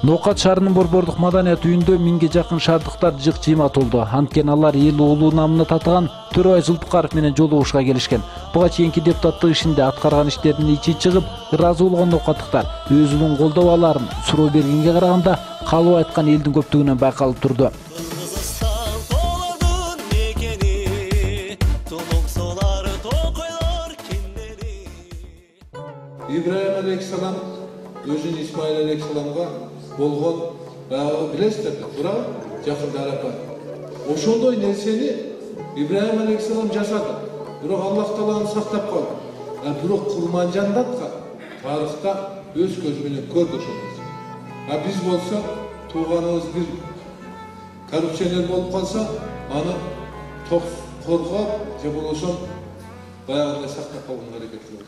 Ноокат шаарынын борбордук маданият үйүндө 1000ге жакын шаардыктар жык-жыйма толду. Анткени алар эл уулу намына татыган Төрөбай Зулпукаров менен жолугушууга келишкен. Буга чейинки депутаттык ишинде аткарган иштеринин ичи чыгып, ыраазы болгон ноокаттыктар өз уулун колдоо аларын суроо бергенге караганда калып айткан элдин көптүгүнөн байкалып турду. İbrahim Aleyhisselam özün İsmail Aleyhisselam'a bolğon bilesizler de bura jakında arapa. Oşondoy nerseni İbrahim Aleyhisselam jasadı. Bira Allah Taala'nı saktap kaldı. Bira Kurmanjandatka tarixta öz gözü menен көрдү ошондо. Biz bolsa tuğanımız bir korrupsioner bolup kalsa аны коргоп же болбосо баягындай сактап калган аракет кылды.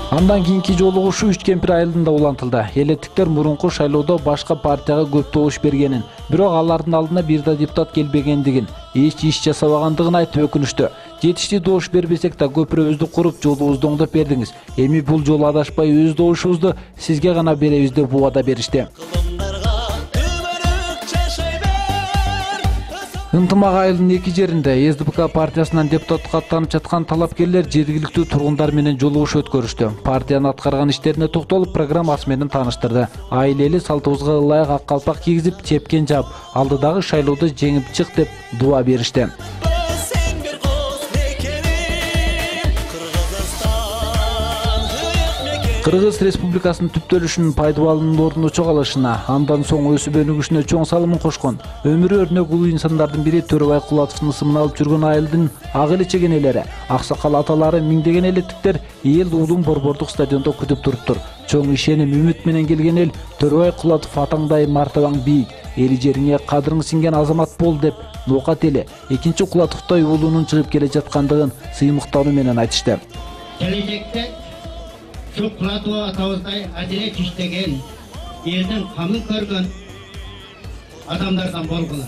Андан кийинки жолугушуу Үчкемпир айылында улантылды. Элеттиктер мурунку шайлоодо башка партияга көп добуш бергенин, бирок алардын алдына бир да депутат келбегендигин, эч иш жасабагандыгын айтып өкүнүштү. Жетиштүү добуш бербесек да көпүрөбүздү куруп жолубузду оңдоп бердиңиз. Эми бул жолу адашпай өз добушубузду сизге гана беребиз деп убада беришти. Ынтымак айылынын эки жеринде СДПК партиясынан депутаттыкка аттанып жаткан талапкерлер жергиликтүү тургундар менен жолугушуу өткөрүштү. Партиянын аткарган иштерине токтолуп, программасы менен тааныштырды. Айлели салтыбызга ылайык ак калпак кийгизип, чепкен жаап, алдыдагы шайлоодо жеңип чык деп дуа беришти. Кыргыз Республикасынын түптөлүшүнүн пайдалануу ордуна чогалышына, андан соң өсүп өнүгүшүнө чоң салымын кошкон, өмүрү өрнөк улуу инсандардын бири Төрөбай Кулатовдун ысымын алып жүргөн айылдын ак эле чегенелери, аксакал аталары, миңдеген элеттиктер эл уулун борбордук стадиондо күтүп туруптур. Чоң ишеним, үмүт менен келген эл Төрөбай Кулатов атаңдай мартабаң бийик, эли жериңе кадырың сиңген азамат бол деп ноокат эли экинчи Кулатовдой уулунун чыгып келе жаткандыгын сыймыктануу менен айтышты. Şu Kulato atavızday adile kiştegen, elden kamın körgün adamlardan bolgular.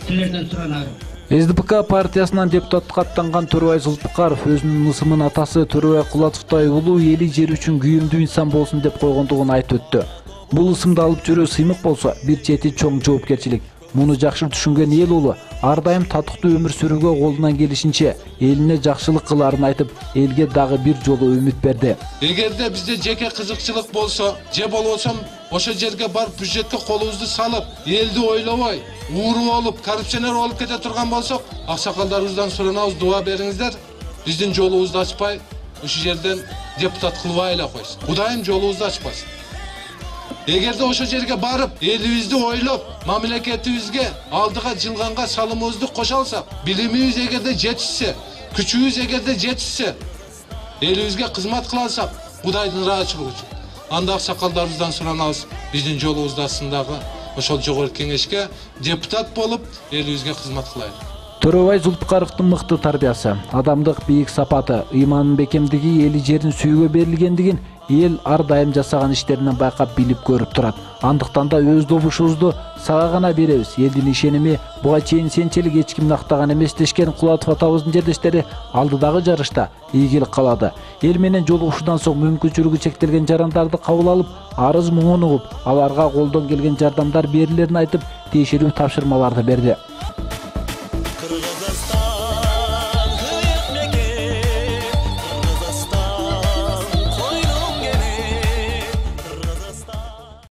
Sizlerden soranarım. СДПК партиясынан депутаттыкка аттанган Төрөбай Зулпукаров өзүнүн ысымын атасы Төрөбай Кулатовдой улуу эли жери үчүн күйүмдүү инсан болсун деп койгондугун айтып өттү. Бул ысымды алып жүрүү сыймык болсо, бир чети чоң жоопкерчилик. Муну жакшы түшүнгөн эл уулу ар дайым татыктуу өмүр сүрүүгө колунан келишинче элине жакшылык кылаарын айтып, элге дагы бир жолу үмүт берди. Эгерде бизде жеке кызыкчылык болсо, же болбосо ошо жерге барып бюджетке колубузду салып, элди ойлобой, ууру болуп, коррупционер болуп кете турган болсок, аксакалдарыбыздан суранабыз, дуа бериңиздер. Биздин жолубузду ачпай, ошол жерден депутат кылбай эле койсун. Кудайым жолубузду ачпасын. Эгерде ошол жерге барып, элибизди ойлоп, мамлекетибизге алдыга жылганга салымыбызды кошо алсак, билимибиз эгерде жетишсе, күчүбүз эгерде жетишсе, элибизге кызмат кыла алсак, Кудайдын ыраазычылыгы үчүн. Анда аксакалдарыбыздан суранабыз, биздин жолубузду астындагы ошол жогорку кеңешке депутат болуп, элибизге кызмат кылайлы. Төрөбай Зулпукаровдун мыкты тарбиясы, адамдык бийик сапаты, ыйманын бекемдиги, эли жерин сүйүүгө берилгендигин эл ар дайым жасаган иштеринен байкап билип көрүп турат. Андыктан да өз добушубузду сага гана беребиз. Элдин ишеними буга чейин сенчелик эч кимди актаган эмес дешкен Кулатов атабыздын жердештери алдыдагы жарышта ийгилик калады. Эл менен жолугушуудан соң мүмкүнчүлүгү чектелген жарандарды кабыл алып, арыз муңун угуп, аларга колдон келген жардамдар берилерин айтып, тиешелүү тапшырмаларды берди.